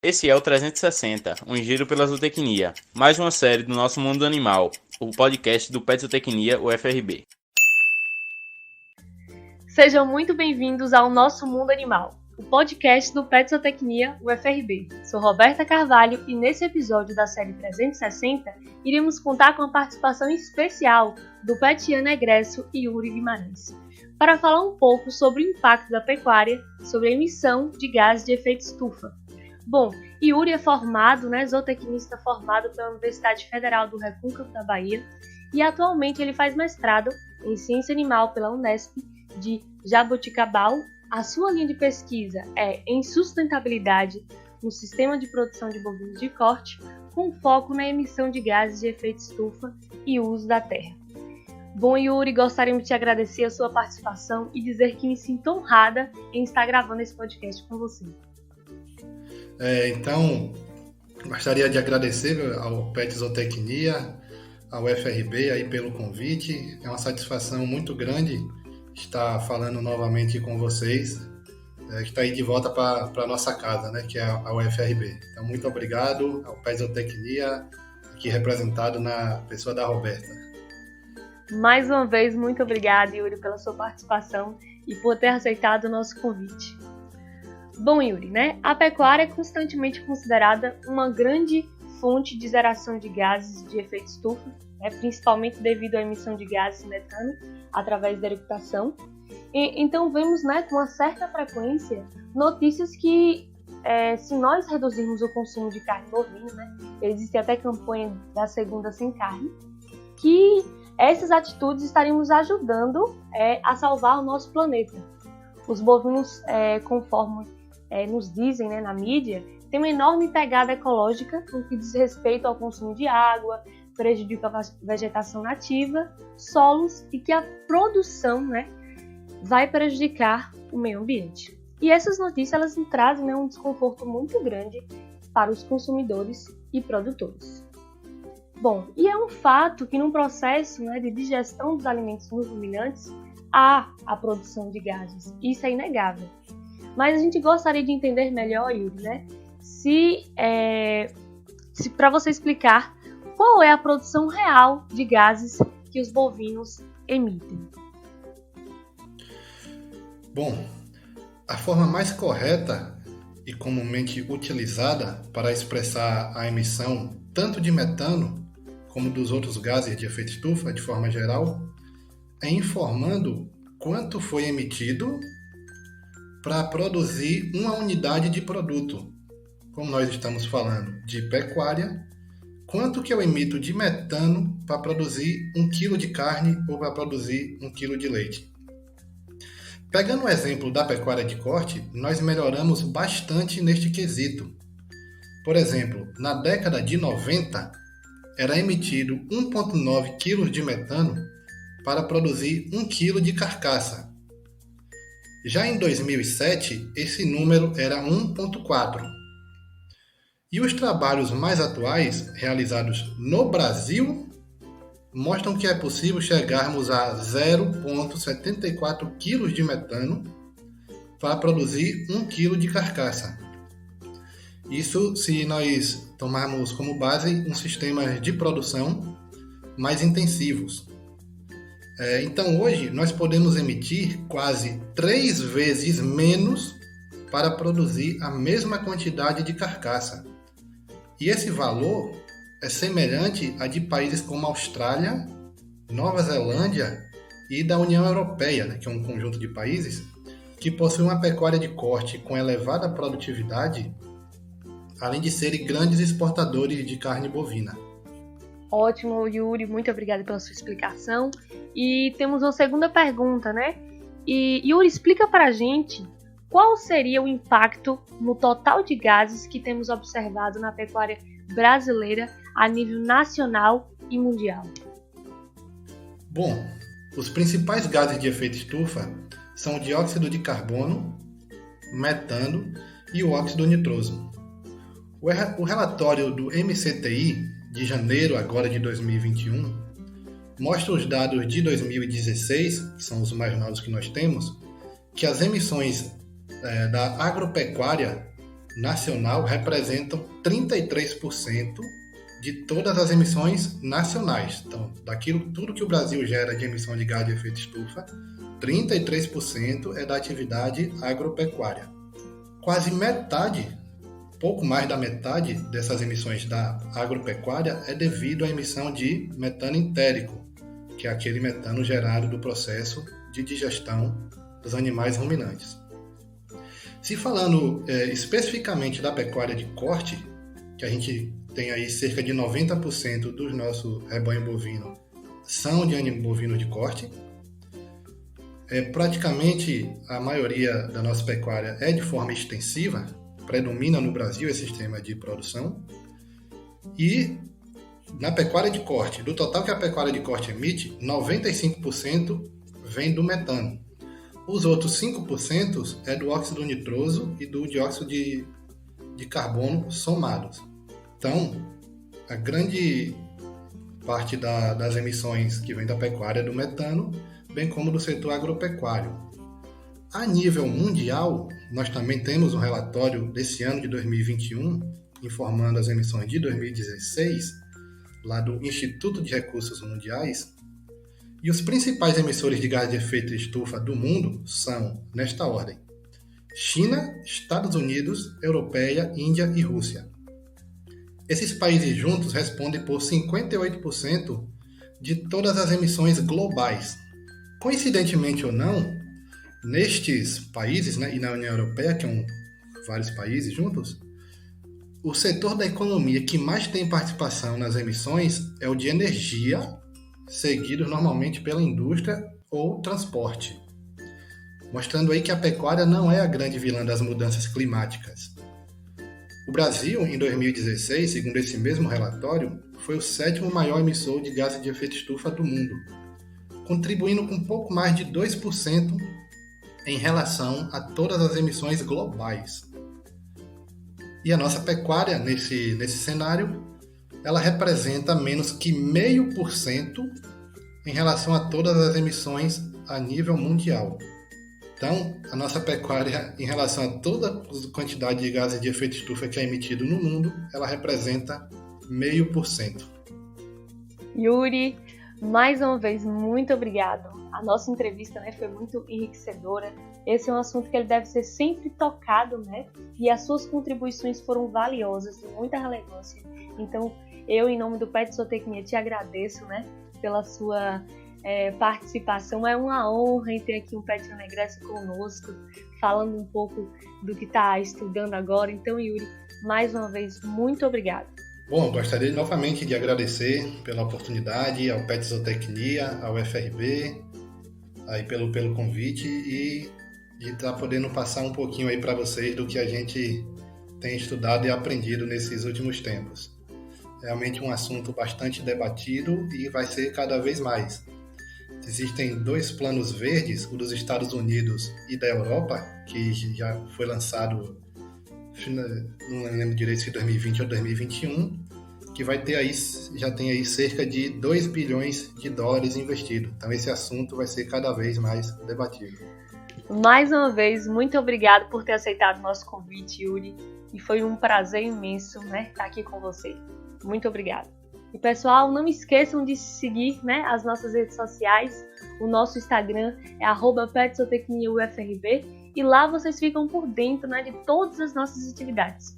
Esse é o 360, um giro pela zootecnia, mais uma série do nosso mundo animal, o podcast do Pet Zootecnia UFRB. Sejam muito bem-vindos ao Nosso Mundo Animal, o podcast do Pet Zootecnia UFRB. Sou Roberta Carvalho e nesse episódio da série 360 iremos contar com a participação especial do petiano egresso Yuri Guimarães, para falar um pouco sobre o impacto da pecuária sobre a emissão de gases de efeito estufa. Bom, Yuri é zootecnista formado pela Universidade Federal do Recôncavo da Bahia e atualmente ele faz mestrado em Ciência Animal pela Unesp de Jaboticabal. A sua linha de pesquisa é em sustentabilidade no sistema de produção de bovinos de corte, com foco na emissão de gases de efeito estufa e uso da terra. Bom, Yuri, gostaríamos de te agradecer a sua participação e dizer que me sinto honrada em estar gravando esse podcast com você. Então, gostaria de agradecer ao Pet Zootecnia, ao UFRB aí pelo convite. É uma satisfação muito grande estar falando novamente com vocês, que está aí de volta para a nossa casa, né, que é a UFRB. Então, muito obrigado ao Pet Zootecnia, aqui representado na pessoa da Roberta. Mais uma vez, muito obrigada, Yuri, pela sua participação e por ter aceitado o nosso convite. Bom, Yuri, a pecuária é constantemente considerada uma grande fonte de geração de gases de efeito estufa, principalmente devido à emissão de gases metano através da eructação. Então, vemos com uma certa frequência notícias que, se nós reduzirmos o consumo de carne bovina, existe até campanha da segunda sem carne, que essas atitudes estariam nos ajudando a salvar o nosso planeta. Os bovinos, conforme nos dizem na mídia, têm uma enorme pegada ecológica no que diz respeito ao consumo de água, prejudica a vegetação nativa, solos e que a produção vai prejudicar o meio ambiente. E essas notícias elas trazem um desconforto muito grande para os consumidores e produtores. Bom, e é um fato que num processo de digestão dos alimentos nos ruminantes há a produção de gases, isso é inegável. Mas a gente gostaria de entender melhor, Yuri, se para você explicar qual é a produção real de gases que os bovinos emitem. Bom, a forma mais correta e comumente utilizada para expressar a emissão tanto de metano como dos outros gases de efeito estufa, de forma geral, é informando quanto foi emitido para produzir uma unidade de produto. Como nós estamos falando de pecuária, quanto que eu emito de metano para produzir 1 kg de carne ou para produzir 1 kg de leite. Pegando o exemplo da pecuária de corte, nós melhoramos bastante neste quesito. Por exemplo, na década de 90, era emitido 1,9 kg de metano para produzir 1 kg de carcaça. Já em 2007, esse número era 1,4. E os trabalhos mais atuais, realizados no Brasil, mostram que é possível chegarmos a 0,74 kg de metano para produzir 1 kg de carcaça. Isso se nós tomarmos como base um sistema de produção mais intensivos. Então, hoje, nós podemos emitir quase 3 vezes menos para produzir a mesma quantidade de carcaça. E esse valor é semelhante a de países como Austrália, Nova Zelândia e da União Europeia, que é um conjunto de países que possui uma pecuária de corte com elevada produtividade, além de serem grandes exportadores de carne bovina. Ótimo, Yuri, muito obrigada pela sua explicação. E temos uma segunda pergunta, E Yuri, explica para a gente qual seria o impacto no total de gases que temos observado na pecuária brasileira a nível nacional e mundial. Bom, os principais gases de efeito estufa são o dióxido de carbono, metano e o óxido nitroso. O relatório do MCTI, de janeiro agora de 2021, mostra os dados de 2016, que são os mais novos que nós temos, que as emissões da agropecuária nacional representam 33% de todas as emissões nacionais. Então, daquilo tudo que o Brasil gera de emissão de gás de efeito estufa, 33% é da atividade agropecuária. Quase metade, pouco mais da metade dessas emissões da agropecuária é devido à emissão de metano entérico, que é aquele metano gerado do processo de digestão dos animais ruminantes. Se falando especificamente da pecuária de corte, que a gente tem aí cerca de 90% do nosso rebanho bovino são de bovinos de corte. Praticamente a maioria da nossa pecuária é de forma extensiva, predomina no Brasil esse sistema de produção. E na pecuária de corte, do total que a pecuária de corte emite, 95% vem do metano. Os outros 5% é do óxido nitroso e do dióxido de carbono somados. Então, a grande parte das emissões que vem da pecuária é do metano, bem como do setor agropecuário. A nível mundial, nós também temos um relatório desse ano de 2021, informando as emissões de 2016, lá do Instituto de Recursos Mundiais, e os principais emissores de gás de efeito estufa do mundo são, nesta ordem, China, Estados Unidos, Europeia, Índia e Rússia. Esses países juntos respondem por 58% de todas as emissões globais. Coincidentemente ou não, nestes países, e na União Europeia, que são vários países juntos, o setor da economia que mais tem participação nas emissões é o de energia, seguido normalmente pela indústria ou transporte, mostrando aí que a pecuária não é a grande vilã das mudanças climáticas. O Brasil, em 2016, segundo esse mesmo relatório, foi o 7º maior emissor de gases de efeito estufa do mundo, contribuindo com pouco mais de 2% em relação a todas as emissões globais. E a nossa pecuária, nesse cenário, ela representa menos que 0,5% em relação a todas as emissões a nível mundial. Então, a nossa pecuária, em relação a toda a quantidade de gases de efeito estufa que é emitido no mundo, ela representa 0,5%. Yuri, mais uma vez, muito obrigado. A nossa entrevista, foi muito enriquecedora. Esse é um assunto que ele deve ser sempre tocado, e as suas contribuições foram valiosas, de muita relevância. Então, eu, em nome do PET Zootecnia, te agradeço, pela sua participação. É uma honra ter aqui um Pet Negresco conosco, falando um pouco do que está estudando agora. Então, Yuri, mais uma vez, muito obrigado. Bom, gostaria novamente de agradecer pela oportunidade ao PET Zootecnia, ao FRB, aí pelo convite e de estar podendo passar um pouquinho aí para vocês do que a gente tem estudado e aprendido nesses últimos tempos. Realmente um assunto bastante debatido e vai ser cada vez mais. Existem 2 planos verdes, o dos Estados Unidos e da Europa, que já foi lançado, não lembro direito se 2020 ou 2021, que vai ter aí, já tem aí cerca de 2 bilhões de dólares investidos. Então esse assunto vai ser cada vez mais debatido. Mais uma vez, muito obrigado por ter aceitado o nosso convite, Yuri. E foi um prazer imenso, estar aqui com você. Muito obrigado. E pessoal, não esqueçam de seguir as nossas redes sociais. O nosso Instagram é @PetZootecniaUFRB e lá vocês ficam por dentro de todas as nossas atividades.